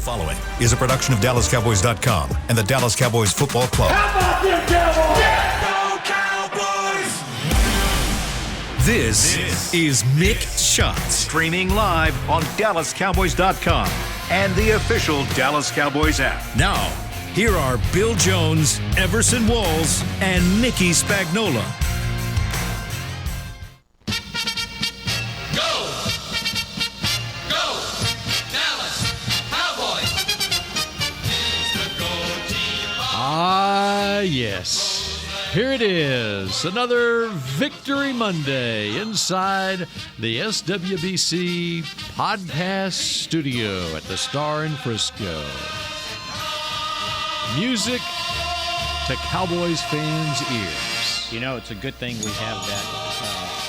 The following is a production of DallasCowboys.com and the Dallas Cowboys Football Club. How about them Cowboys? Yeah, go Cowboys! This is Mick Shots. Streaming live on DallasCowboys.com and the official Dallas Cowboys app. Now, here are Bill Jones, Everson Walls, and Nicky Spagnola. Yes. Here it is, another Victory Monday inside the SWBC podcast studio at the Star in Frisco. Music to Cowboys fans' ears. You know, it's a good thing we have that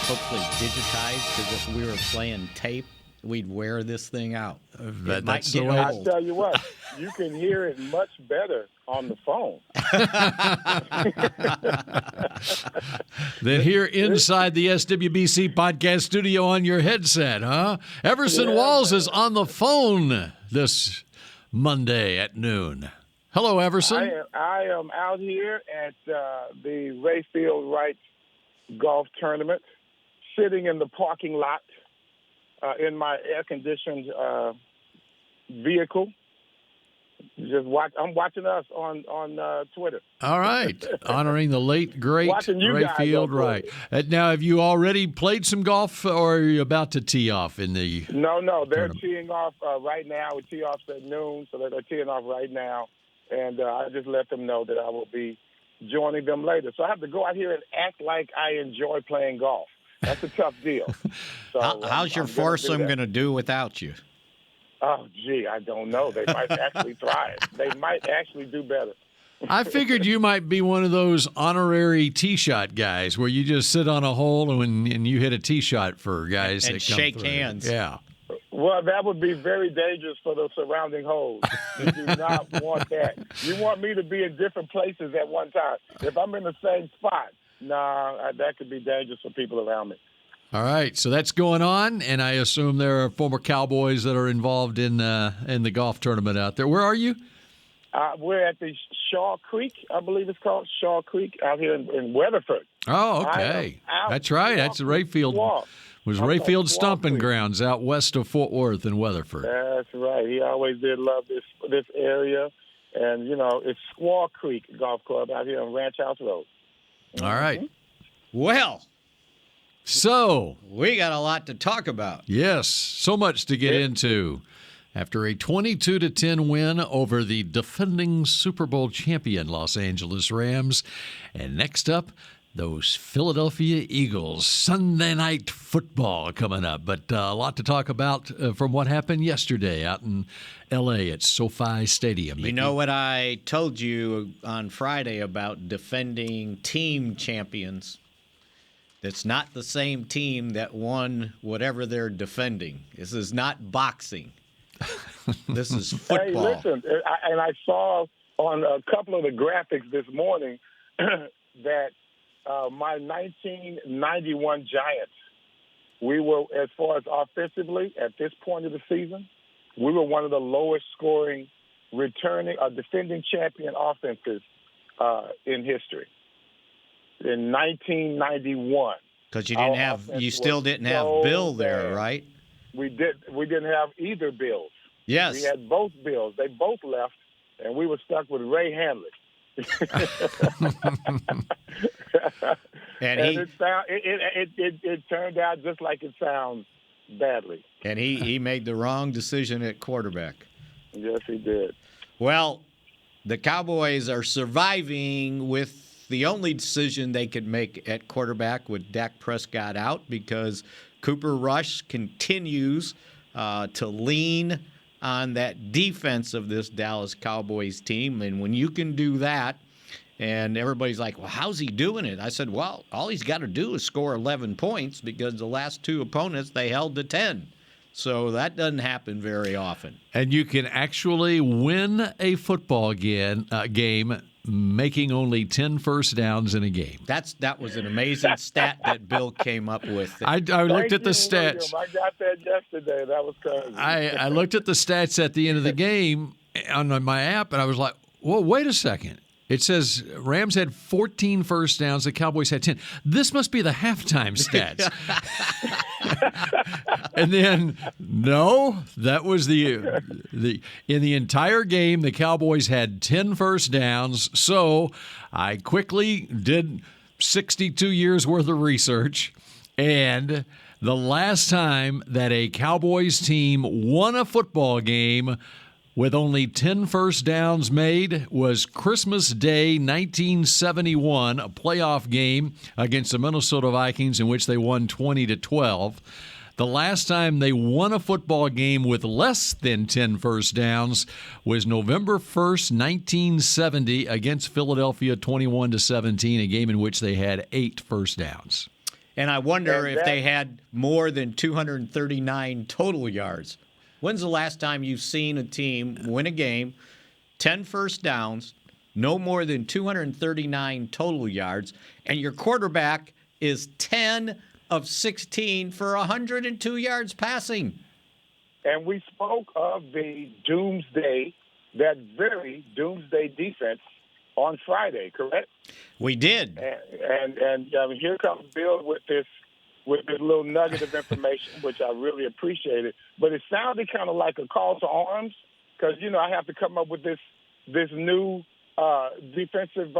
hopefully digitized, because if we were playing tape, we'd wear this thing out. That's the way. I'll tell you what, you can hear it much better on the phone. Then here inside the SWBC podcast studio on your headset, huh? Everson Walls is on the phone this Monday at noon. Hello, Everson. I am out here at the Rayfield Wright Golf Tournament, sitting in the parking lot in my air-conditioned vehicle. I'm watching us on Twitter. All right. Honoring the late, great Rayfield Wright. Now, have you already played some golf, or are you about to tee off in the No, they're tournament? teeing off right now. We tee off at noon, so they're teeing off right now. And I just let them know that I will be joining them later. So I have to go out here and act like I enjoy playing golf. That's a tough deal. So How's your foursome going to do without you? Oh, gee, I don't know. They might actually thrive. They might actually do better. I figured you might be one of those honorary tee shot guys where you just sit on a hole and you hit a tee shot for guys and that come shake through. hands. Yeah. Well, that would be very dangerous for the surrounding holes. You do not want that. You want me to be in different places at one time. If I'm in the same spot, that could be dangerous for people around me. All right, so that's going on, and I assume there are former Cowboys that are involved in the golf tournament out there. Where are you? We're at the Shaw Creek, I believe it's called, Shaw Creek, out here in Weatherford. Oh, okay. That's right. That's Rayfield. Was Rayfield stomping grounds out west of Fort Worth in Weatherford. That's right. He always did love this area, and it's Squaw Creek Golf Club out here on Ranch House Road. All right. Well, so we got a lot to talk about. Yes, so much to get into. After a 22-10 win over the defending Super Bowl champion Los Angeles Rams. And next up, those Philadelphia Eagles. Sunday Night Football coming up. But a lot to talk about from what happened yesterday out in L.A. at SoFi Stadium. You know what I told you on Friday about defending team champions? It's not the same team that won whatever they're defending. This is not boxing. This is football. Hey, listen, and I saw on a couple of the graphics this morning that my 1991 Giants, we were, as far as offensively, at this point of the season, we were one of the lowest scoring defending champion offenses in history. In 1991. Because you still didn't have Bill there, right? We didn't have either Bills. Yes. We had both Bills. They both left, and we were stuck with Ray Handley. and it turned out just like it sounds badly. And he made the wrong decision at quarterback. Yes, he did. Well, the Cowboys are surviving with the only decision they could make at quarterback with Dak Prescott out, because Cooper Rush continues to lean on that defense of this Dallas Cowboys team. And when you can do that, and everybody's like, well, how's he doing it? I said, well, all he's got to do is score 11 points, because the last two opponents, they held to 10. So that doesn't happen very often. And you can actually win a football game making only 10 first downs in a game. That was an amazing stat that Bill came up with. I looked at the stats. William. I got that yesterday. That was crazy. I looked at the stats at the end of the game on my app, and I was like, "Whoa, wait a second! It says Rams had 14 first downs. The Cowboys had 10. This must be the halftime stats." And then, no, that was the in the entire game, the Cowboys had 10 first downs. So I quickly did 62 years worth of research, and the last time that a Cowboys team won a football game with only 10 first downs made was Christmas Day 1971, a playoff game against the Minnesota Vikings in which they won 20-12. The last time they won a football game with less than 10 first downs was November 1st, 1970 against Philadelphia 21-17, a game in which they had 8 first downs. And I wonder if they had more than 239 total yards. When's the last time you've seen a team win a game, 10 first downs, no more than 239 total yards, and your quarterback is 10 of 16 for 102 yards passing? And we spoke of the that very doomsday defense on Friday, correct? We did. And here comes Bill with this little nugget of information, which I really appreciated. But it sounded kind of like a call to arms because, I have to come up with this new defensive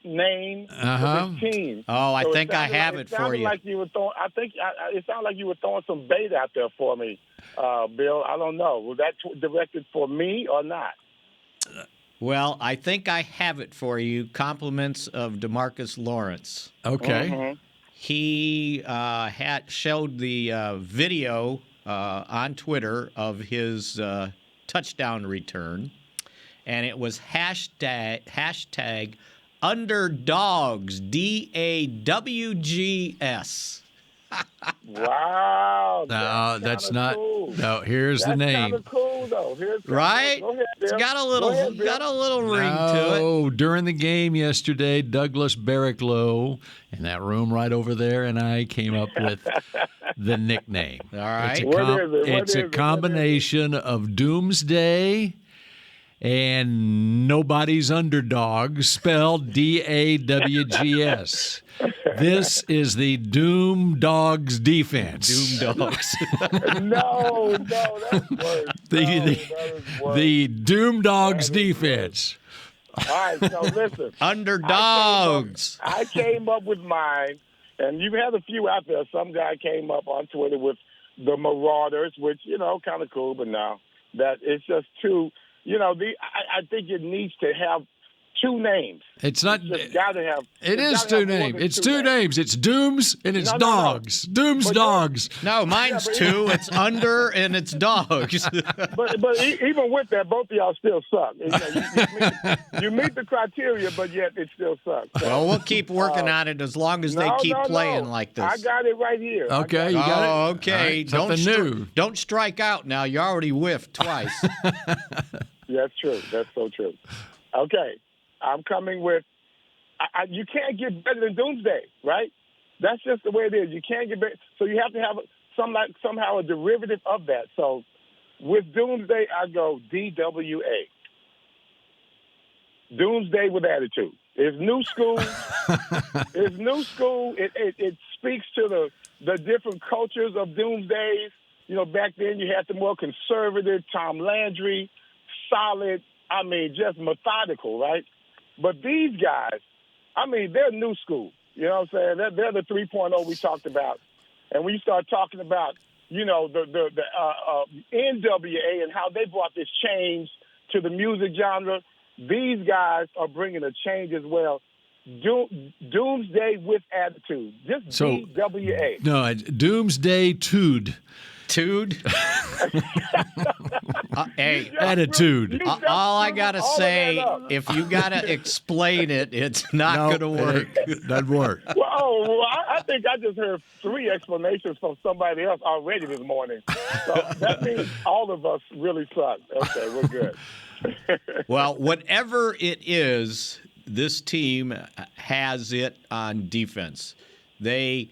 name for this team. Oh, I think I have it for you. Like you were throwing, it sounded like you were throwing some bait out there for me, Bill. I don't know. Was that directed for me or not? Well, I think I have it for you. Compliments of DeMarcus Lawrence. Okay. Mm-hmm. He showed the video on Twitter of his touchdown return, and it was hashtag underdogs, DAWGS. Wow. That's not. Cool. No, here's That's the name. Kind of cool, though. Right? Go ahead, Bill. It's got a little ring to it. Oh, during the game yesterday, Douglas Barricklow in that room right over there, and I came up with the nickname. All right. It's a combination of Doomsday and Nobody's Underdog, spelled DAWGS. This is the Doom Dogs defense. Doom Dogs. No, that's worse. The Doom Dogs defense. All right, so listen. Underdogs. I came up with mine, and you've had a few out there. Some guy came up on Twitter with the Marauders, which, kind of cool, but no, that it's just too, I think it needs to have two names. It's not. It's got to have. It is two names. It's two names. It's Dooms and it's Dogs. No. Dooms Dogs. No, mine's two. It's under and it's dogs. But even with that, both of y'all still suck. You meet the criteria, but yet it still sucks. So, well, we'll keep working on it as long as they keep playing like this. I got it right here. Okay, you got it. Okay. Right, something new. Don't strike out now. You already whiffed twice. That's true. That's so true. Okay. I'm coming with you can't get better than Doomsday, right? That's just the way it is. You can't get better. So you have to have somehow a derivative of that. So with Doomsday, I go DWA. Doomsday with attitude. It's new school. It's new school. It speaks to the different cultures of Doomsdays. Back then you had the more conservative Tom Landry, solid, just methodical, right? But these guys, they're new school. You know what I'm saying? They're the 3.0 we talked about. And when you start talking about, the NWA and how they brought this change to the music genre, these guys are bringing a change as well. Doomsday with attitude. Just DWA. No, it's Doomsday Tude. Tude? Hey, attitude. All I got to say, if you got to explain it, it's not going to work. It doesn't work. Well, I think I just heard 3 explanations from somebody else already this morning. So that means all of us really suck. Okay, we're good. Well, whatever it is, this team has it on defense. They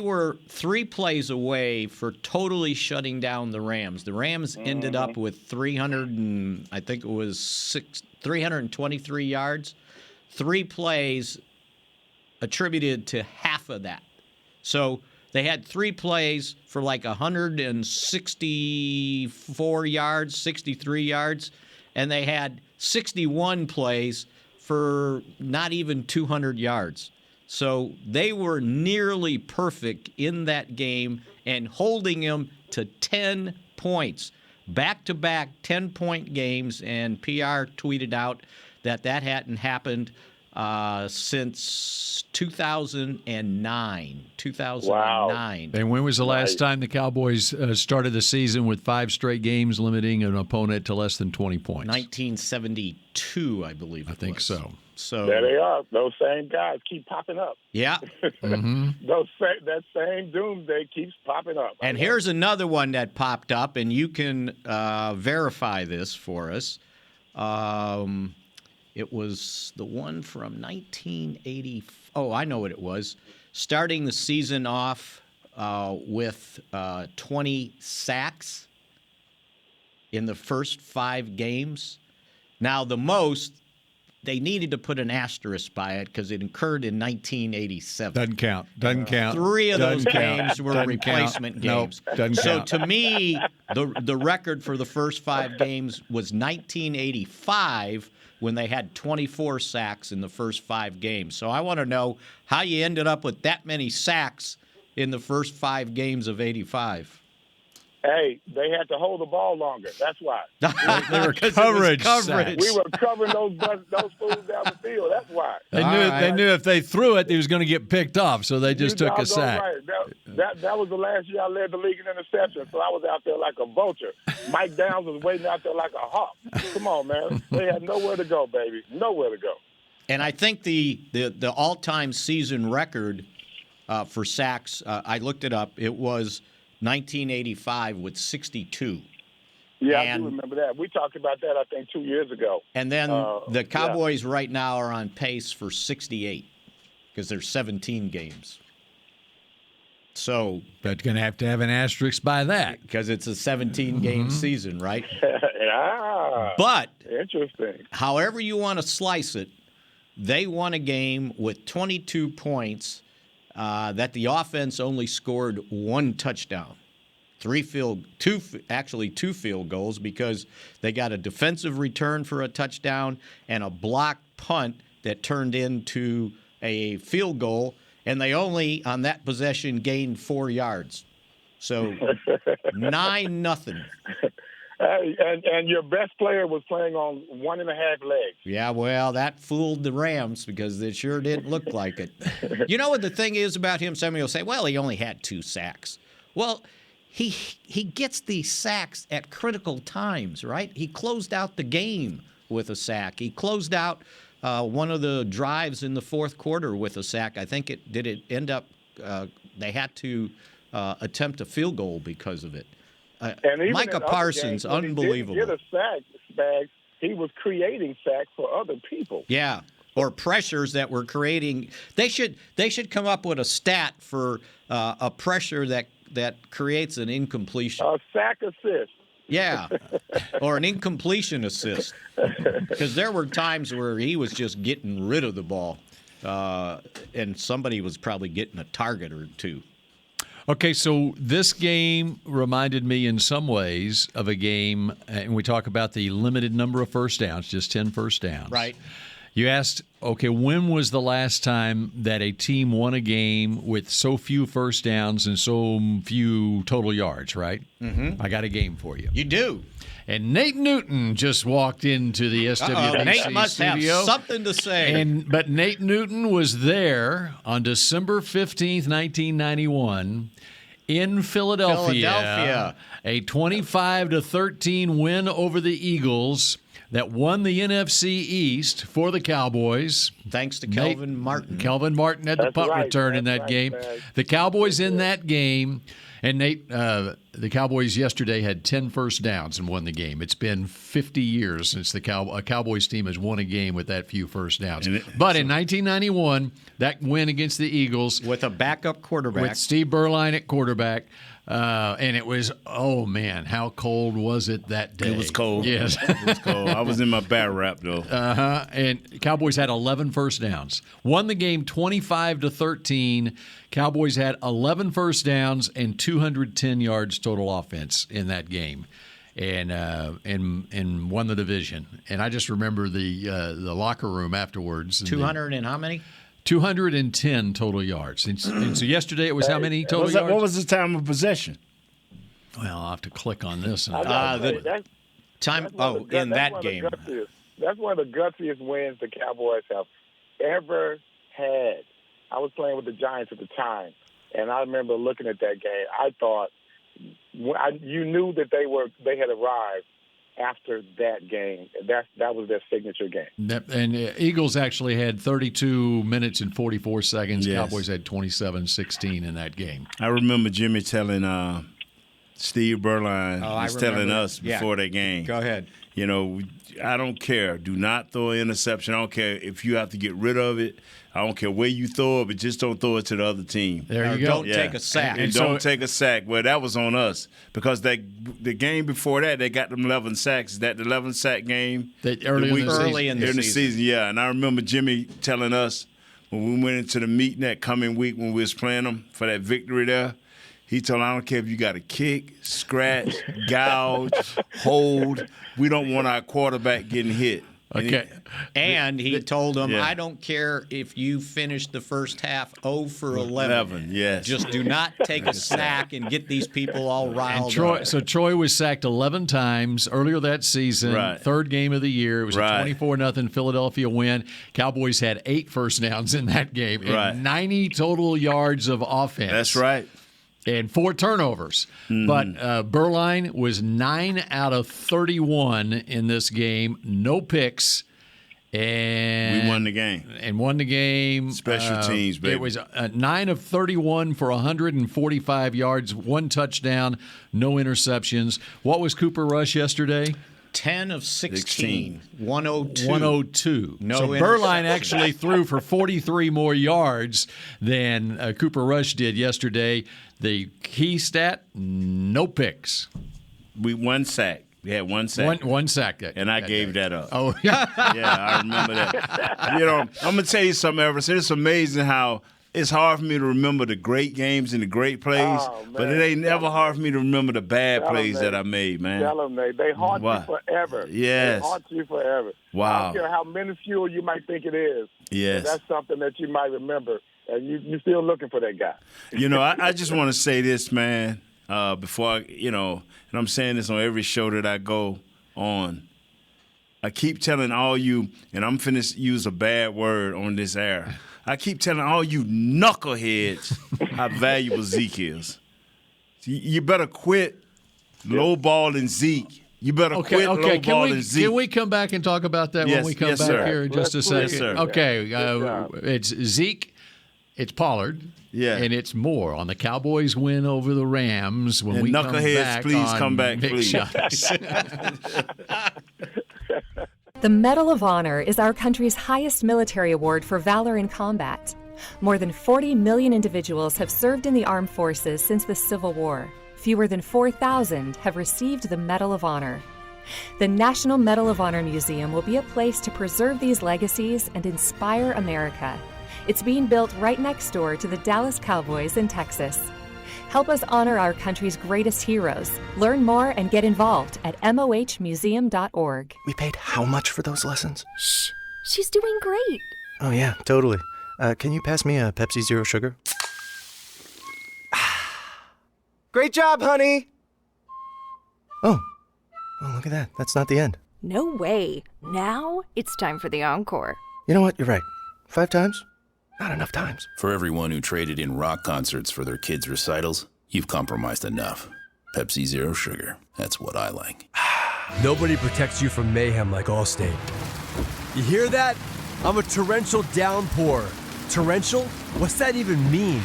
were 3 plays away for totally shutting down the Rams. The Rams ended up with 323 yards. 3 plays attributed to half of that. So they had 3 plays for like 164 yards, 63 yards, and they had 61 plays for not even 200 yards. So they were nearly perfect in that game and holding him to 10 points. Back-to-back 10-point games, and PR tweeted out that hadn't happened since 2009. 2009. Wow. And when was the last time the Cowboys started the season with 5 straight games, limiting an opponent to less than 20 points? 1972, I believe. I think so. So There they are. Those same guys keep popping up. yeah. That same doomsday keeps popping up. And here's another one that popped up, and you can verify this for us. It was the one from 1980. Oh, I know what it was. Starting the season off with 20 sacks in the first 5 games. Now, the most, they needed to put an asterisk by it because it occurred in 1987. Doesn't count. 3 of those games were Doesn't replacement count. games. Nope, doesn't So count. to me, the record for the first 5 games was 1985 when they had 24 sacks in the first 5 games. So I want to know how you ended up with that many sacks in the first 5 games of 85. Hey, they had to hold the ball longer. That's why. They were 'Cause it was coverage coverage. We were covering those fools down the field. That's why. They knew if they threw it, he was going to get picked off, so they just You took a doggone sack. Right. That was the last year I led the league in interceptions, so I was out there like a vulture. Mike Downs was waiting out there like a hawk. Come on, man. They had nowhere to go, baby. Nowhere to go. And I think the all-time season record for sacks, I looked it up, it was 1985 with 62. Yeah, I And- do remember that. We talked about that, I think, 2 years ago. And then the Cowboys right now are on pace for 68 because there's 17 games. So, But going to have an asterisk by that. because it's a 17-game season, right? Ah, But interesting. however you want to slice it, they won a game with 22 points that the offense only scored 1 touchdown. 2 field goals because they got a defensive return for a touchdown and a blocked punt that turned into a field goal, and they only, on that possession, gained 4 yards. So 9-0. And your best player was playing on 1.5 legs. Yeah, well, that fooled the Rams because it sure didn't look like it. You know what the thing is about him? Somebody will say, well, he only had 2 sacks. Well, he gets these sacks at critical times, right? He closed out the game with a sack. He closed out one of the drives in the fourth quarter with a sack. I think it end up they had to attempt a field goal because of it. And even Micah in other Parsons, games, when unbelievable. He didn't get a sack, Spags. He was creating sacks for other people. Yeah, or pressures that were creating. They should come up with a stat for a pressure that creates an incompletion. A sack assist. Yeah, or an incompletion assist. Because there were times where he was just getting rid of the ball, and somebody was probably getting a target or 2. Okay, so this game reminded me in some ways of a game, and we talk about the limited number of first downs, just 10 first downs. Right. You asked, okay, when was the last time that a team won a game with so few first downs and so few total yards, right? Mm-hmm. I got a game for you. You do. And Nate Newton just walked into the SWBC Nate must studio. have something to say. But Nate Newton was there on December 15th, 1991 in Philadelphia. A 25-13 win over the Eagles that won the NFC East for the Cowboys. Thanks to Kelvin Martin. Kelvin Martin had the That's punt right. return in That's that right, game. man. The Cowboys in that game, And Nate, the Cowboys yesterday had 10 first downs and won the game. It's been 50 years since a Cowboys team has won a game with that few first downs. But in 1991, that win against the Eagles with a backup quarterback, with Steve Berline at quarterback. And it was, oh man, how cold was it that day? It was cold. Yes. It was cold. I was in my bat wrap, though. And Cowboys had 11 first downs. Won the game 25-13. Cowboys had 11 first downs and 210 yards total offense in that game. And won the division. And I just remember the locker room afterwards. 200 and how many? 210 total yards. And so yesterday it was how many total yards? What was the time of possession? Well, I'll have to click on this. In that game. That's one of the gutsiest wins the Cowboys have ever had. I was playing with the Giants at the time, and I remember looking at that game. I thought you knew that they had arrived after that game. That was their signature game. And Eagles actually had 32 minutes and 44 seconds. Yes. Cowboys had 27-16 in that game. I remember Jimmy telling Steve Berline was telling us before that game. Go ahead. You know, I don't care. Do not throw an interception. I don't care if you have to get rid of it. I don't care where you throw it, but just don't throw it to the other team. There you go. Don't take a sack. And don't take a sack. Well, that was on us because the game before that, they got them 11 sacks. That 11 sack game early in the season. Yeah. And I remember Jimmy telling us when we went into the meeting that coming week when we was playing them for that victory there. He told him, I don't care if you got to kick, scratch, gouge, hold. We don't want our quarterback getting hit. Okay. And he told him, I don't care if you finish the first half 0 for 11. Yes. Just do not take a sack and get these people all riled up. So Troy was sacked 11 times earlier that season, third game of the year. It was a 24-0 Philadelphia win. Cowboys had 8 first downs in that game and 90 total yards of offense. That's right. And 4 turnovers. Mm-hmm. But Berline was 9 out of 31 in this game. No picks. And we won the game. And won the game. Special teams, baby. It was 9 of 31 for 145 yards, 1 touchdown, no interceptions. What was Cooper Rush yesterday? 10 of 16. 102. 102. No so Berline actually threw for 43 more yards than Cooper Rush did yesterday. The key stat, no picks. One sack. We had 1 sack. One sack. And I gave that up. Oh, yeah. Yeah, I remember that. You know, I'm going to tell you something, Everson. It's amazing how it's hard for me to remember the great games and the great plays, but it ain't never hard for me to remember the bad plays that I made, man. Tell them, they haunt you forever. Yes. They haunt you forever. Wow. I don't care how minuscule you might think it is. Yes. That's something that you might remember, and you're still looking for that guy. You know, I just want to say this, man, before and I'm saying this on every show that I go on. I keep telling all you, and I'm finna use a bad word on this air. I keep telling all you knuckleheads how valuable Zeke is. You better quit lowballing Zeke. You better quit lowballing Zeke. Can we come back and talk about that when we come back here in just a second? Yes, sir. Okay, it's Zeke, it's Pollard, and it's Moore on the Cowboys win over the Rams. When and we knuckleheads, please come back, please. The Medal of Honor is our country's highest military award for valor in combat. More than 40 million individuals have served in the armed forces since the Civil War. Fewer than 4,000 have received the Medal of Honor. The National Medal of Honor Museum will be a place to preserve these legacies and inspire America. It's being built right next door to the Dallas Cowboys in Texas. Help us honor our country's greatest heroes. Learn more and get involved at mohmuseum.org. We paid how much for those lessons? Shh, she's doing great. Oh yeah, totally. Can you pass me a Pepsi Zero Sugar? Great job, honey! Oh, look at that. That's not the end. No way. Now it's time for the encore. You know what? You're right. 5 times? Not enough times. For everyone who traded in rock concerts for their kids' recitals, you've compromised enough. Pepsi Zero Sugar. That's what I like. Nobody protects you from mayhem like Allstate. You hear that? I'm a torrential downpour. Torrential? What's that even mean?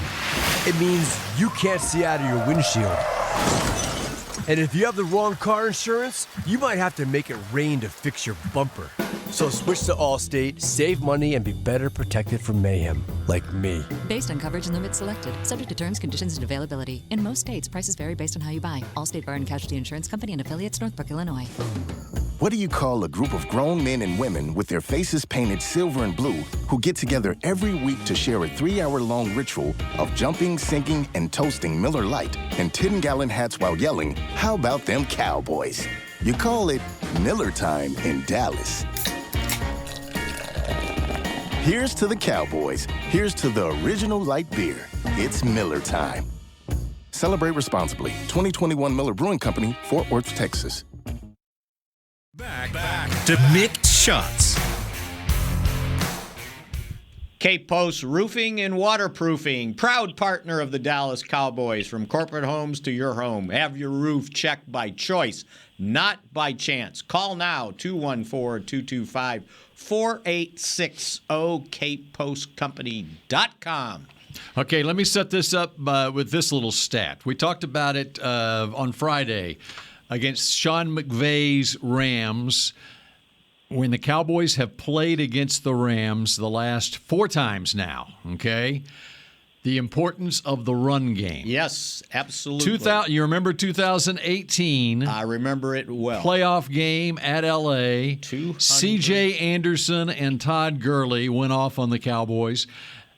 It means you can't see out of your windshield. And if you have the wrong car insurance, you might have to make it rain to fix your bumper. So switch to Allstate, save money, and be better protected from mayhem, like me. Based on coverage and limits selected, subject to terms, conditions, and availability. In most states, prices vary based on how you buy. Allstate Bar and Casualty Insurance Company and affiliates, Northbrook, Illinois. What do you call a group of grown men and women with their faces painted silver and blue who get together every week to share a 3-hour-long ritual of jumping, singing, and toasting Miller Lite in 10-gallon hats while yelling, "How about them Cowboys?" You call it Miller Time in Dallas. Here's to the Cowboys. Here's to the original light beer. It's Miller Time. Celebrate responsibly. 2021 Miller Brewing Company, Fort Worth, Texas. Back to Mick Shots. K-Post Roofing and Waterproofing, proud partner of the Dallas Cowboys. From corporate homes to your home, have your roof checked by choice, not by chance. Call now, 214-225-4860, kpostcompany.com. Okay, let me set this up with this little stat. We talked about it on Friday against Sean McVay's Rams. When the Cowboys have played against the Rams the last 4 times now, okay, the importance of the run game. Yes, absolutely. You remember 2018? I remember it well. Playoff game at L.A. C.J. Anderson and Todd Gurley went off on the Cowboys.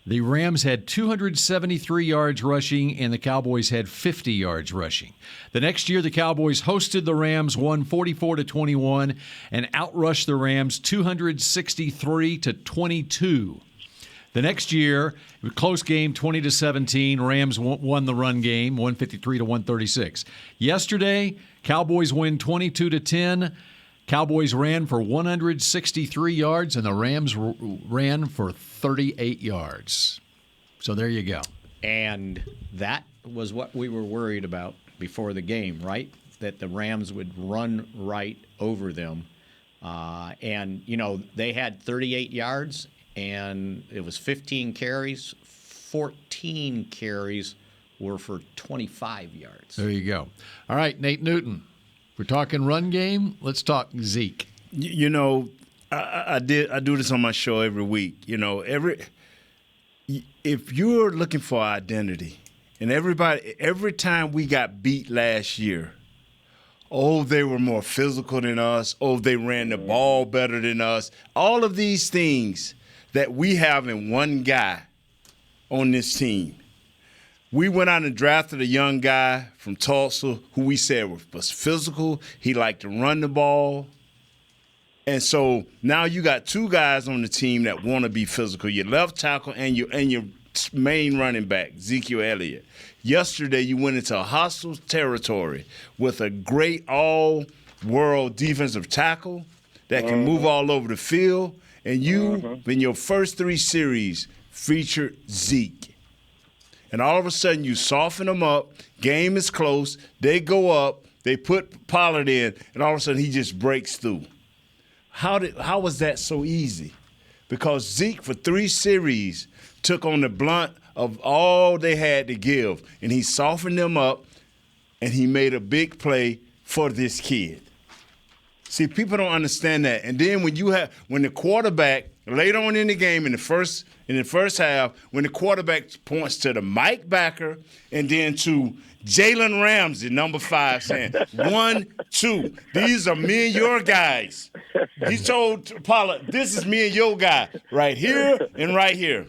The Rams had 273 yards rushing, and the Cowboys had 50 yards rushing. The next year, the Cowboys hosted the Rams, won 44-21, and outrushed the Rams 263-22. The next year, close game, 20-17. Rams won the run game, 153-136. Yesterday, Cowboys win 22-10. Cowboys ran for 163 yards, and the Rams ran for 38 yards. So there you go. And that was what we were worried about before the game, right? That the Rams would run right over them. And, you know, they had 38 yards, and it was 15 carries. 14 carries were for 25 yards. There you go. All right, Nate Newton. We're talking run game. Let's talk Zeke. You know, I do this on my show every week. You know, if you're looking for identity, and every time we got beat last year, oh, they were more physical than us. Oh, they ran the ball better than us. All of these things that we have in one guy on this team. We went out and drafted a young guy from Tulsa who we said was physical. He liked to run the ball. And so now you got 2 guys on the team that want to be physical, your left tackle and your main running back, Ezekiel Elliott. Yesterday you went into a hostile territory with a great all-world defensive tackle that can move all over the field. And you, in your first 3 series, featured Zeke. And all of a sudden, you soften them up. Game is close. They go up. They put Pollard in, and all of a sudden, he just breaks through. How was that so easy? Because Zeke, for 3 series, took on the blunt of all they had to give, and he softened them up, and he made a big play for this kid. See, people don't understand that. And then when the quarterback later on in the game in the first half, when the quarterback points to the Mike backer and then to Jalen Ramsey, number 5, saying, 1, 2, these are me and your guys. He told Pollard, this is me and your guy right here and right here.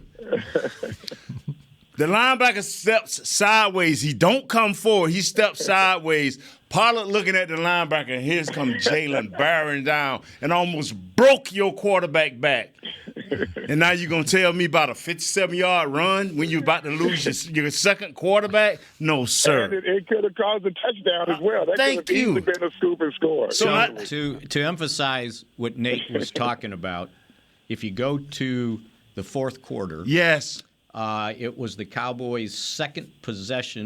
The linebacker steps sideways. He don't come forward. He steps sideways. Pollard looking at the linebacker, and here's comes Jalen bearing down and almost broke your quarterback back. And now you're going to tell me about a 57-yard run when you're about to lose your second quarterback? No, sir. And it could have caused a touchdown as well. That Thank could have easily been a scoop and score. So to emphasize what Nate was talking about, if you go to the fourth quarter. Yes. It was the Cowboys' second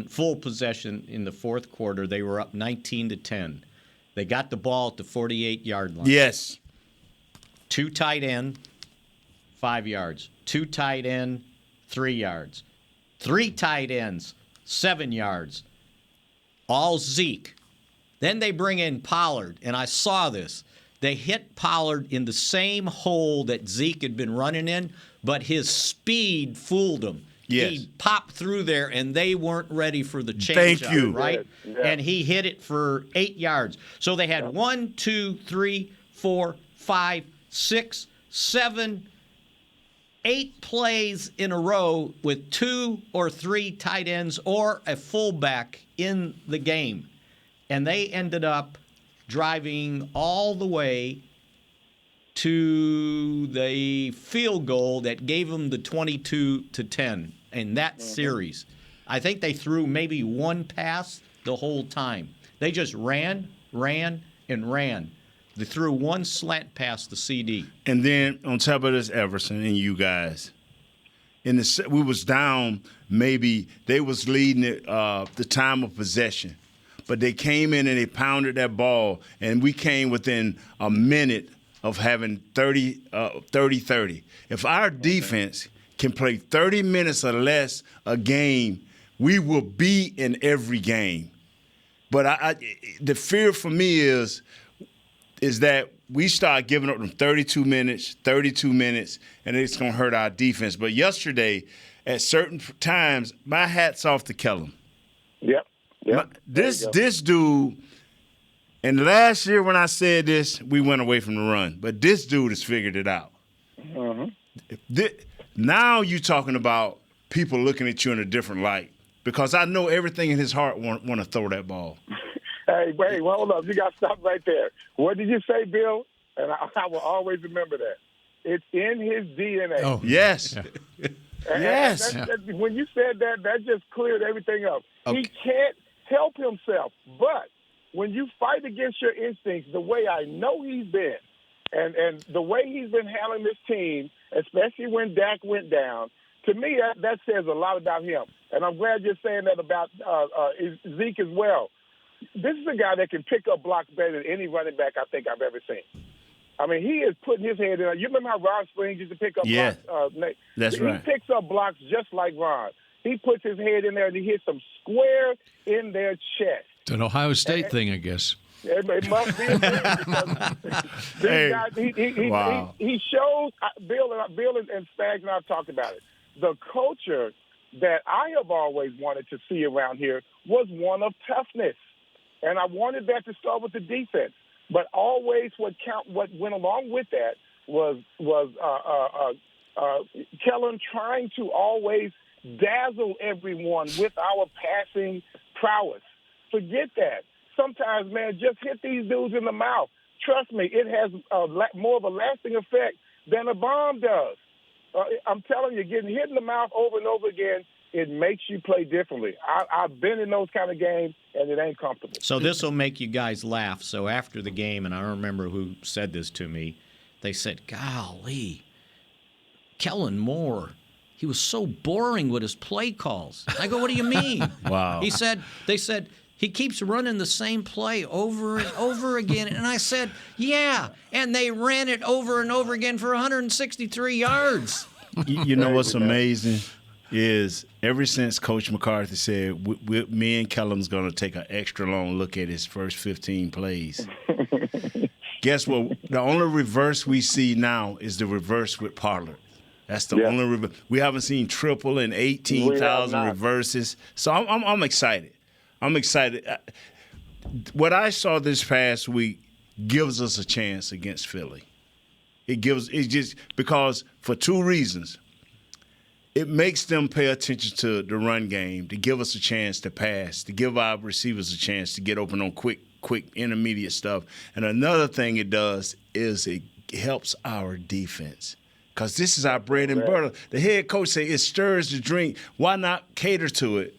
full possession in the fourth quarter. They were up 19-10. They got the ball at the 48-yard line. Yes. 2 tight end, 5 yards. 2 tight end, 3 yards. 3 tight ends, 7 yards. All Zeke. Then they bring in Pollard, and I saw this. They hit Pollard in the same hole that Zeke had been running in, but his speed fooled him. Yes. He popped through there, and they weren't ready for the change. Thank you. Right? Yeah. And he hit it for 8 yards. So they had 1, 2, 3, 4, 5, 6, 7, 8 plays in a row with 2 or 3 tight ends or a fullback in the game. And they ended up driving all the way to the field goal that gave them the 22-10 in that series. I think they threw maybe one pass the whole time. They just ran. They threw one slant pass to CD. And then on top of this, Everson and you guys, we was down. Maybe they was leading the time of possession, but they came in and they pounded that ball, and we came within a minute of having 30-30. If our defense can play 30 minutes or less a game, we will be in every game. But the fear for me is that we start giving up them 32 minutes, and it's going to hurt our defense. But yesterday, at certain times, my hat's off to Kellum. Yep. This dude, and last year when I said this, we went away from the run. But this dude has figured it out. Now you're talking about people looking at you in a different light, because I know everything in his heart want to throw that ball. Hey, wait, hold up. You got to stop right there. What did you say, Bill? And I will always remember that. It's in his DNA. Oh, yes. Yes. When you said that, that just cleared everything up. Okay. He can't help himself. But when you fight against your instincts, the way I know he's been, and the way he's been handling this team, especially when Dak went down, to me, that says a lot about him. And I'm glad you're saying that about Zeke as well. This is a guy that can pick up blocks better than any running back I think I've ever seen. I mean, he is putting his head in. You remember how Ron Springs used to pick up blocks? That's right. He picks up blocks just like Ron. He puts his head in there and he hits them square in their chest. It's an Ohio State thing, I guess. It must be a thing. Wow. He shows, Bill and Spags and I have talked about it. The culture that I have always wanted to see around here was one of toughness. And I wanted that to start with the defense. But always what went along with that was Kellen trying to always dazzle everyone with our passing prowess. Forget that. Sometimes, man, just hit these dudes in the mouth. Trust me, it has more of a lasting effect than a bomb does. I'm telling you, getting hit in the mouth over and over again, it makes you play differently. I've been in those kind of games, and it ain't comfortable. So this will make you guys laugh. So after the game, and I don't remember who said this to me, they said, golly, Kellen Moore, he was so boring with his play calls. I go, what do you mean? Wow. They said, he keeps running the same play over and over again. And I said, yeah, and they ran it over and over again for 163 yards. You know what's amazing is ever since Coach McCarthy said, me and Kellum's going to take an extra long look at his first 15 plays. Guess what? The only reverse we see now is the reverse with Pollard. That's the only reverse. We haven't seen triple and 18,000 reverses. So I'm excited. I'm excited. What I saw this past week gives us a chance against Philly. It just because for two reasons. It makes them pay attention to the run game, to give us a chance to pass, to give our receivers a chance to get open on quick intermediate stuff. And another thing it does is it helps our defense. Because this is our bread and butter. The head coach said it stirs the drink. Why not cater to it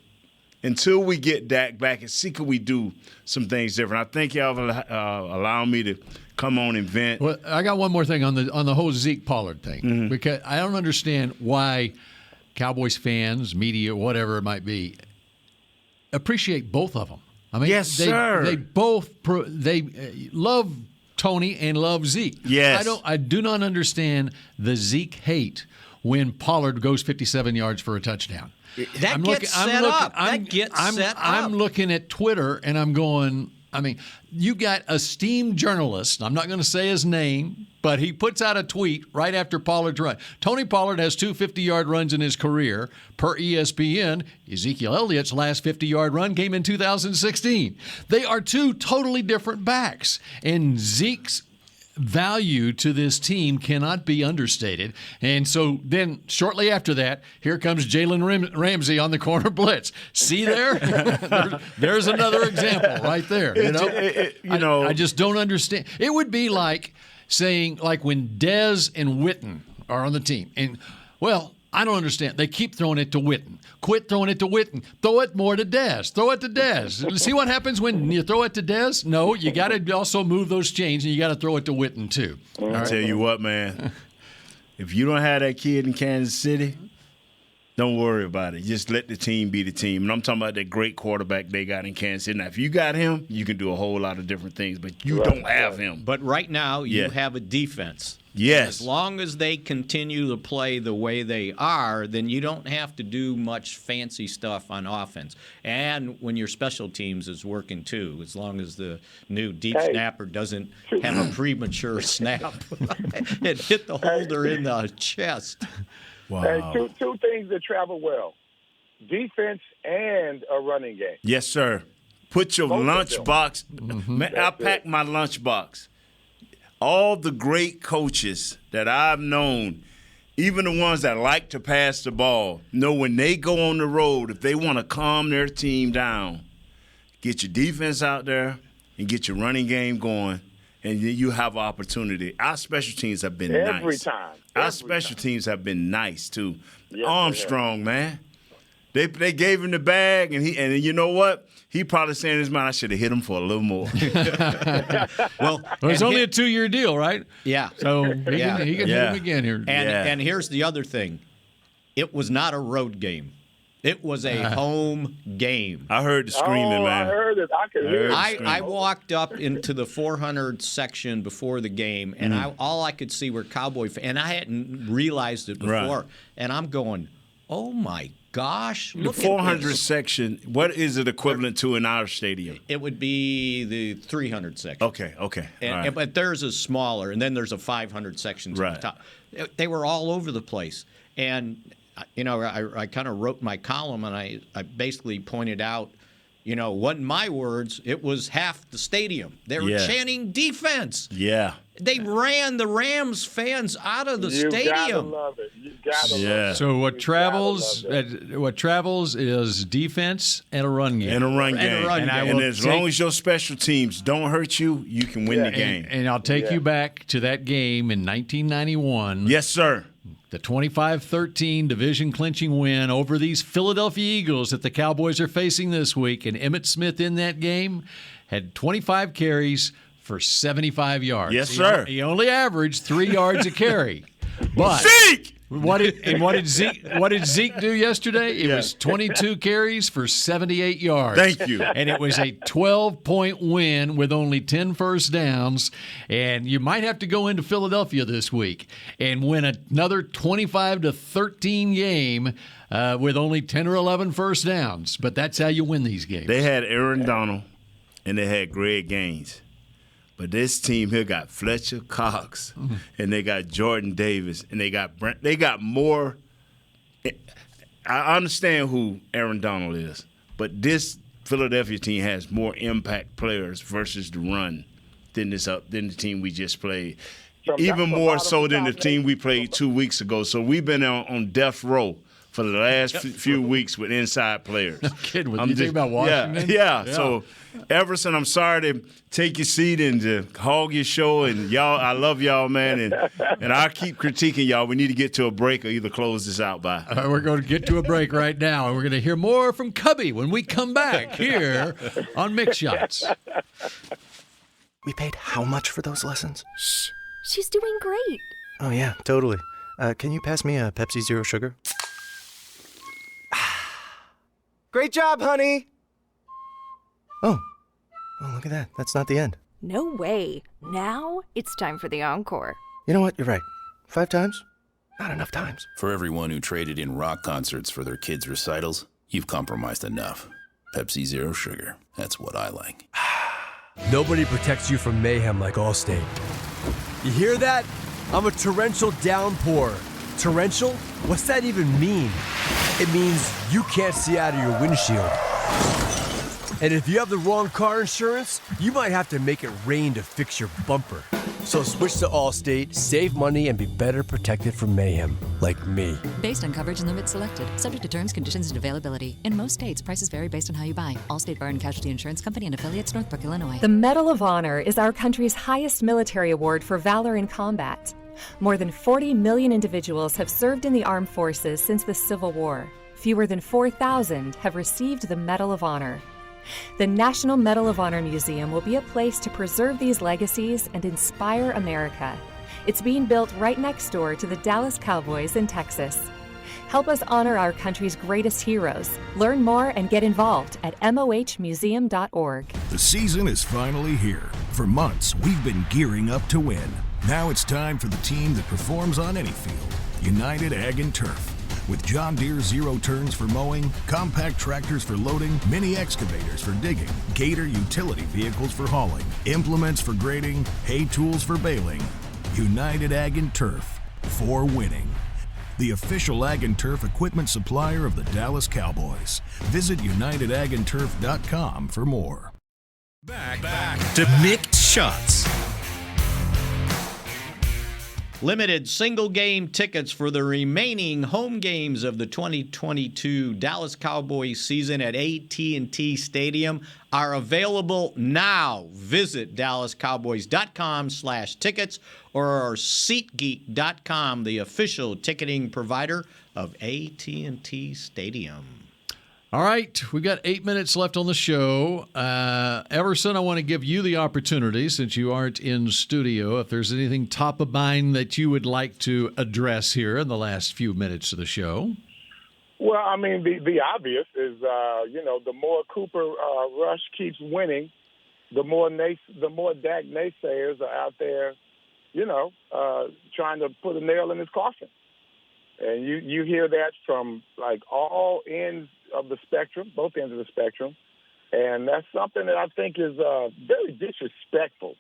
until we get Dak back and see could we do some things different? I think y'all allow me to come on and vent. Well, I got one more thing on the whole Zeke Pollard thing, because I don't understand why Cowboys fans, media, whatever it might be, appreciate both of them. I mean, yes, sir. They both love Tony and love Zeke. Yes. I do not understand the Zeke hate when Pollard goes 57 yards for a touchdown. That gets set up. I'm looking at Twitter, and I'm going, I mean, you got a esteemed journalist. I'm not going to say his name, but he puts out a tweet right after Pollard's run. Tony Pollard has 2 50-yard runs in his career. Per ESPN, Ezekiel Elliott's last 50-yard run came in 2016. They are 2 totally different backs. And Zeke's value to this team cannot be understated. And so then shortly after that, here comes Jalen Ramsey on the corner blitz. See there? There's another example right there. You know, I just don't understand. It would be like saying, like when Dez and Witten are on the team. And, well, I don't understand. They keep throwing it to Witten. Quit throwing it to Witten. Throw it more to Dez. Throw it to Dez. See what happens when you throw it to Dez? No, you got to also move those chains, and you got to throw it to Witten, too. I'll tell you what, man. If you don't have that kid in Kansas City, don't worry about it. Just let the team be the team. And I'm talking about that great quarterback they got in Kansas City. Now, if you got him, you can do a whole lot of different things, but you don't have him. But right now, you have a defense. Yes. As long as they continue to play the way they are, then you don't have to do much fancy stuff on offense. And when your special teams is working too, as long as the new deep snapper doesn't have a premature snap and hit the holder in the chest. Wow. Hey, two things that travel well: defense and a running game. Yes, sir. Put your lunchbox. Man, I pack my lunchbox. All the great coaches that I've known, even the ones that like to pass the ball, know when they go on the road, if they want to calm their team down, get your defense out there and get your running game going, and then you have opportunity. Our special teams have been nice. Every time. Our special teams have been nice, too. Yes, Armstrong, man. They gave him the bag, and you know what? He probably saying in his mind, I should have hit him for a little more. Well, it's only a 2-year deal, right? Yeah. So he can hit him again here. And here's the other thing. It was not a road game. It was a home game. I heard the screaming, man. I heard it. I could hear it. I walked up into the 400 section before the game, and all I could see were Cowboy fans, and I hadn't realized it before. Right. And I'm going, oh, my gosh. The 400 section, what is it equivalent to in our stadium? It would be the 300 section. Okay. And, But theirs is smaller, and then there's a 500 section to the top. They were all over the place. And, you know, I kind of wrote my column, and I basically pointed out, you know, wasn't my words, it was half the stadium. They were chanting defense. Yeah. They ran the Rams fans out of the stadium. You gotta love it. You gotta love it. So what travels is defense and a run game. And as long as your special teams don't hurt you, you can win the game. And I'll take you back to that game in 1991. Yes, sir. The 25-13 division-clinching win over these Philadelphia Eagles that the Cowboys are facing this week. And Emmitt Smith in that game had 25 carries for 75 yards. Yes, sir. He only averaged 3 yards a carry. But Zeke! What did Zeke do yesterday? It was 22 carries for 78 yards. Thank you. And it was a 12-point win with only 10 first downs. And you might have to go into Philadelphia this week and win another 25-13 game with only 10 or 11 first downs. But that's how you win these games. They had Aaron Donald and they had Greg Gaines. But this team here got Fletcher Cox, and they got Jordan Davis, and they got Brent. They got more. I understand who Aaron Donald is, but this Philadelphia team has more impact players versus the run than the team we just played. Even more so than the team we played 2 weeks ago. So we've been on death row for the last few weeks with inside players. No kidding. You think about Washington? Yeah. So, Everson, I'm sorry to take your seat and to hog your show. And y'all, I love y'all, man. And I keep critiquing y'all. We need to get to a break or either close this out by. We're going to get to a break right now. And we're going to hear more from Cubby when we come back here on Mix Shots. We paid how much for those lessons? Shh. She's doing great. Oh, yeah, totally. Can you pass me a Pepsi Zero Sugar? Great job, honey! Oh, look at that. That's not the end. No way. Now it's time for the encore. You know what? You're right. 5 times? Not enough times. For everyone who traded in rock concerts for their kids' recitals, you've compromised enough. Pepsi Zero Sugar. That's what I like. Nobody protects you from mayhem like Allstate. You hear that? I'm a torrential downpour. Torrential? What's that even mean? It means you can't see out of your windshield. And if you have the wrong car insurance, you might have to make it rain to fix your bumper. So switch to Allstate, save money, and be better protected from mayhem, like me. Based on coverage and limits selected, subject to terms, conditions, and availability. In most states, prices vary based on how you buy. Allstate Bar and Casualty Insurance Company and affiliates, Northbrook, Illinois. The Medal of Honor is our country's highest military award for valor in combat. More than 40 million individuals have served in the armed forces since the Civil War. Fewer than 4,000 have received the Medal of Honor. The National Medal of Honor Museum will be a place to preserve these legacies and inspire America. It's being built right next door to the Dallas Cowboys in Texas. Help us honor our country's greatest heroes. Learn more and get involved at mohmuseum.org. The season is finally here. For months, we've been gearing up to win. Now it's time for the team that performs on any field, United Ag and Turf. With John Deere zero turns for mowing, compact tractors for loading, mini excavators for digging, Gator utility vehicles for hauling, implements for grading, hay tools for baling. United Ag and Turf, for winning. The official Ag and Turf equipment supplier of the Dallas Cowboys. Visit UnitedAgAndTurf.com for more. Back to Mick Shots. Limited single-game tickets for the remaining home games of the 2022 Dallas Cowboys season at AT&T Stadium are available now. Visit DallasCowboys.com/tickets or SeatGeek.com, the official ticketing provider of AT&T Stadium. All right, we've got 8 minutes left on the show. Everson, I want to give you the opportunity, since you aren't in studio, if there's anything top of mind that you would like to address here in the last few minutes of the show. Well, I mean, the obvious is, the more Cooper Rush keeps winning, the more Dak naysayers are out there, trying to put a nail in his coffin. And you hear that from, like, all ends of the spectrum, both ends of the spectrum. And that's something that I think is very disrespectful.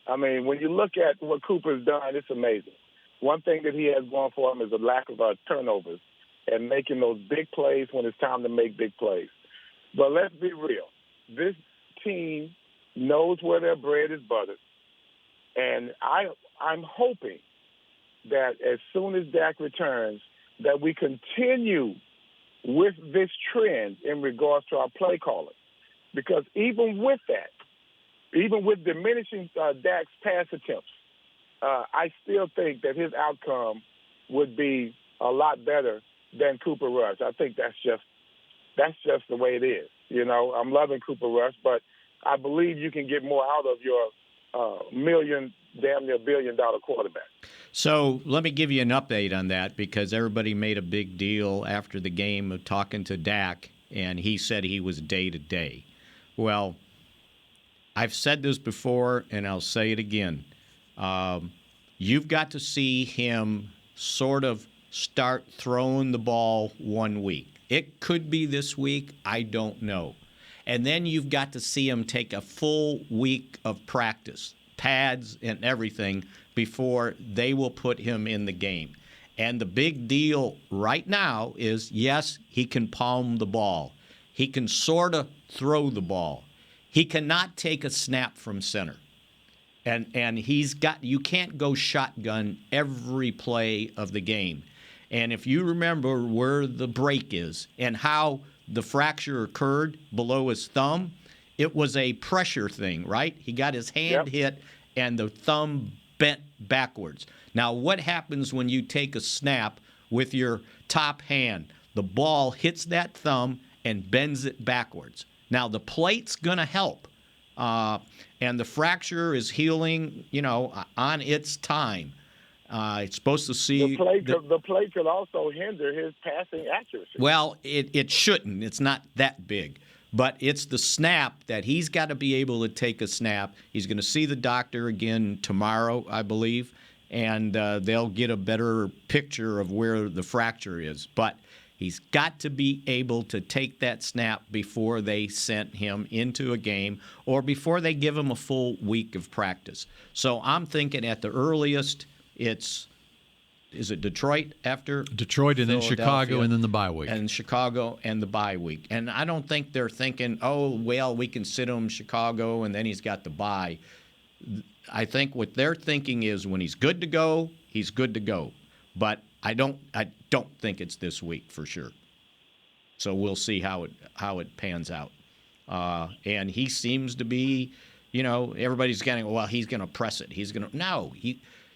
I mean, when you look at what Cooper's done, it's amazing. One thing that he has going for him is a lack of turnovers and making those big plays when it's time to make big plays. But let's be real. This team knows where their bread is buttered. And I'm hoping that as soon as Dak returns, that we continue with this trend in regards to our play calling. Because even with that, even with diminishing Dak's pass attempts, I still think that his outcome would be a lot better than Cooper Rush. I think that's just the way it is. I'm loving Cooper Rush, but I believe you can get more out of your damn near $1 billion quarterback. So let me give you an update on that, because everybody made a big deal after the game of talking to Dak, and he said he was day-to-day. Well, I've said this before, and I'll say it again. You've got to see him sort of start throwing the ball 1 week. It could be this week. I don't know. And then you've got to see him take a full week of practice, pads and everything, before they will put him in the game. And the big deal right now is, yes, he can palm the ball. He can sort of throw the ball. He cannot take a snap from center. And you can't go shotgun every play of the game. And if you remember where the break is and how the fracture occurred below his thumb, it was a pressure thing, right? He got his hand hit and the thumb bent backwards. Now, what happens when you take a snap with your top hand? The ball hits that thumb and bends it backwards. Now, the plate's going to help, and the fracture is healing, on its time. It's supposed to see the plate could also hinder his passing accuracy. Well, it shouldn't. It's not that big. But it's the snap that he's got to be able to take a snap. He's going to see the doctor again tomorrow, I believe. and they'll get a better picture of where the fracture is. But he's got to be able to take that snap before they sent him into a game or before they give him a full week of practice. So I'm thinking at the earliest is it Detroit after? Detroit and then Chicago and then the bye week. And Chicago and the bye week. And I don't think they're thinking, oh, well, we can sit him Chicago and then he's got the bye. I think what they're thinking is when he's good to go, he's good to go. But I don't think it's this week for sure. So we'll see how it pans out. And he seems to be, everybody's getting, well, he's going to press it. No,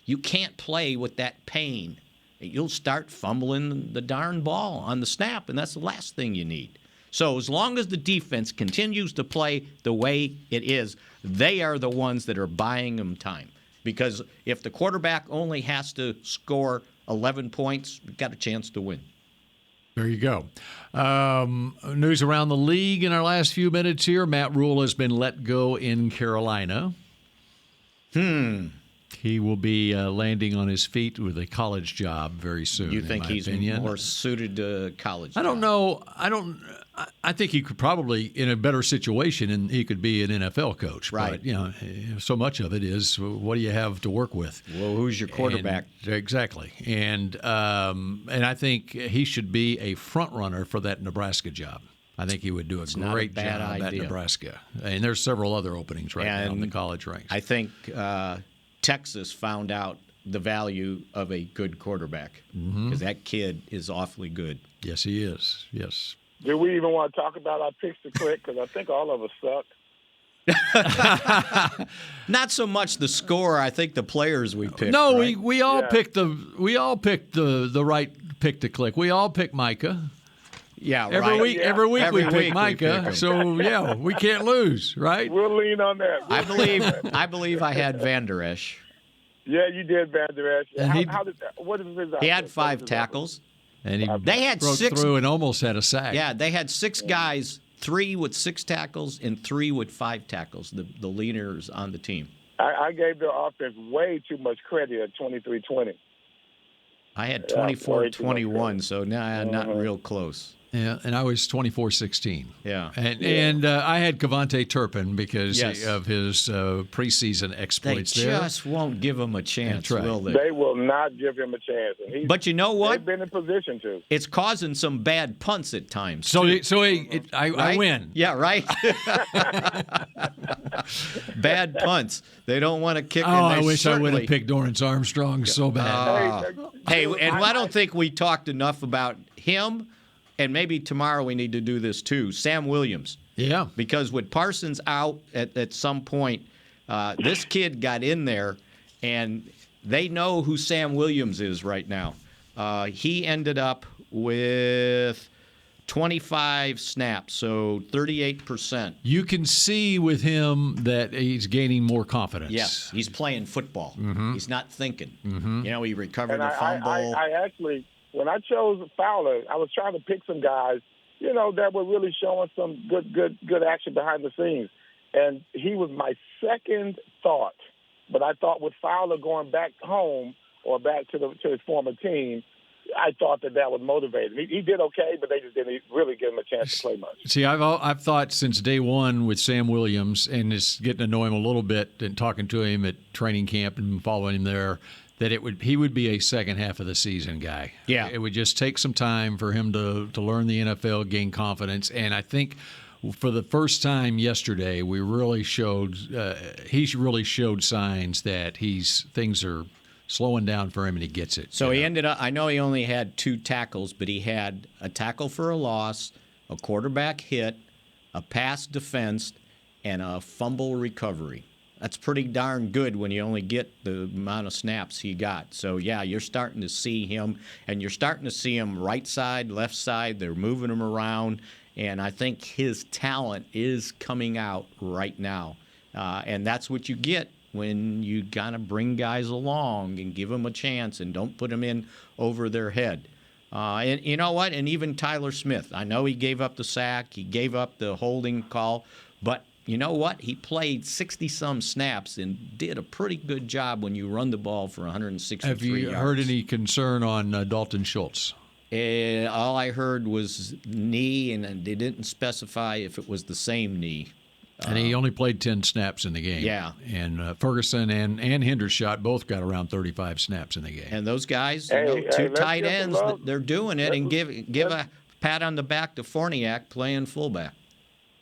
you can't play with that pain. You'll start fumbling the darn ball on the snap, and that's the last thing you need. So as long as the defense continues to play the way it is, they are the ones that are buying them time. Because if the quarterback only has to score 11 points, we've got a chance to win. There you go. News around the league in our last few minutes here. Matt Rule has been let go in Carolina. He will be landing on his feet with a college job very soon. You think he's opinion. More suited to college? I don't know. I think he could probably, in a better situation, and he could be an NFL coach. Right. But, so much of it is what do you have to work with? Well, who's your quarterback? Exactly. And I think he should be a front runner for that Nebraska job. I think he would do a great job at Nebraska. And there's several other openings now in the college ranks. I think Texas found out the value of a good quarterback because that kid is awfully good. Yes, he is. Yes. Do we even want to talk about our picks to click? Because I think all of us suck. Not so much the score. I think the players we picked. No, right? we all picked the right pick to click. We all picked Micah. Yeah, every week. Every week we pick Micah. Pick so yeah, we can't lose, right? We'll lean on that. I believe I had Van Der Esch. Yeah, you did, Van Der Esch. What is his? He had 5 tackles. And they had broke 6 through and almost had a sack. Yeah, they had 6 guys, 3 with 6 tackles and 3 with 5 tackles. The leaders on the team. I gave their offense way too much credit at 23-20. I had 24-21, so not real close. Yeah, and I was 24-16. Yeah. And I had Kevontae Turpin because of his preseason exploits they just won't give him a chance, will they? They will not give him a chance. But you know what? They've been in position to. It's causing some bad punts at times. I win. Yeah, right? Bad punts. They don't want to kick. Oh, I wish I would have picked Dorrance Armstrong so bad. Hey, and I don't think we talked enough about him. And maybe tomorrow we need to do this too. Sam Williams. Yeah. Because with Parsons out at some point, this kid got in there, and they know who Sam Williams is right now. He ended up with 25 snaps, so 38%. You can see with him that he's gaining more confidence. Yes, he's playing football. Mm-hmm. He's not thinking. Mm-hmm. He recovered a fumble. I actually... When I chose Fowler, I was trying to pick some guys, that were really showing some good action behind the scenes. And he was my second thought. But I thought with Fowler going back home or back to his former team, I thought that would motivate him. He did okay, but they just didn't really give him a chance to play much. See, I've thought since day one with Sam Williams and just getting to know him a little bit and talking to him at training camp and following him there, that he would be a second half of the season guy. Yeah. It would just take some time for him to learn the NFL, gain confidence. And I think for the first time yesterday, he really showed signs that things are slowing down for him and he gets it. So he ended up, I know he only had 2 tackles, but he had a tackle for a loss, a quarterback hit, a pass defensed, and a fumble recovery. That's pretty darn good when you only get the amount of snaps he got. So, yeah, you're starting to see him, and you're starting to see him right side, left side. They're moving him around, and I think his talent is coming out right now. And that's what you get when you kind of bring guys along and give them a chance and don't put them in over their head. And you know what? And even Tyler Smith, I know he gave up the sack. He gave up the holding call, but you know what? He played 60-some snaps and did a pretty good job when you run the ball for 163 yards. Have you heard any concern on Dalton Schultz? All I heard was knee, and they didn't specify if it was the same knee. And he only played 10 snaps in the game. Yeah. And Ferguson and Hendershot both got around 35 snaps in the game. And those guys, two tight ends, they're doing it. And give a pat on the back to Forniak playing fullback.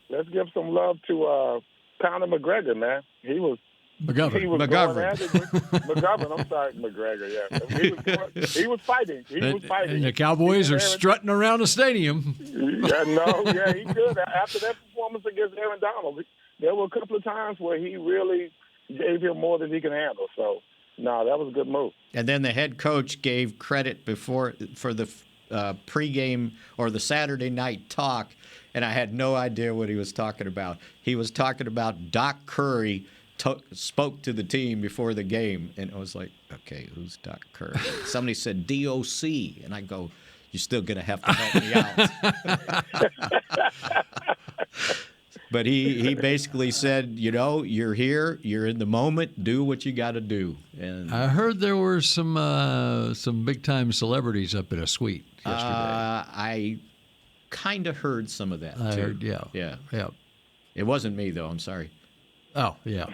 Let's give some love to Conor McGregor, man. McGovern. McGovern, I'm sorry, McGregor, yeah. He was fighting. And the Cowboys are strutting around the stadium. He did. After that performance against Aaron Donald, there were a couple of times where he really gave him more than he can handle. So, no, that was a good move. And then the head coach gave credit for the pregame or the Saturday night talk, and I had no idea what he was talking about. He was talking about Doc Curry spoke to the team before the game, and I was like, okay, who's Doc Curry? Somebody said DOC, and I go, you're still going to have to help me out. But he basically said, you're here, you're in the moment, do what you got to do. And I heard there were some big-time celebrities up in a suite yesterday. I kind of heard some of that, too. I heard, yeah. It wasn't me, though. I'm sorry. Oh, yeah.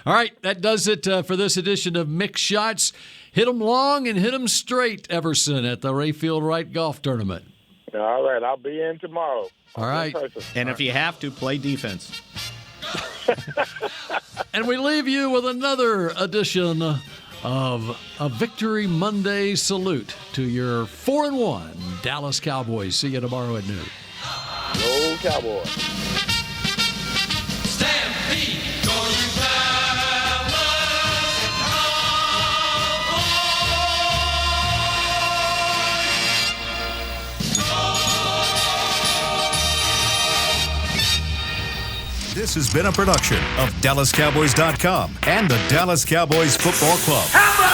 All right, that does it for this edition of Mick Shots. Hit 'em long and hit 'em straight, Everson, at the Rayfield Wright Golf Tournament. All right, I'll be in tomorrow. All right. And if you have to, play defense. And we leave you with another edition of a Victory Monday salute to your 4-1 Dallas Cowboys. See you tomorrow at noon. Go Cowboys. Stampede, go you Cowboys! This has been a production of DallasCowboys.com and the Dallas Cowboys Football Club. How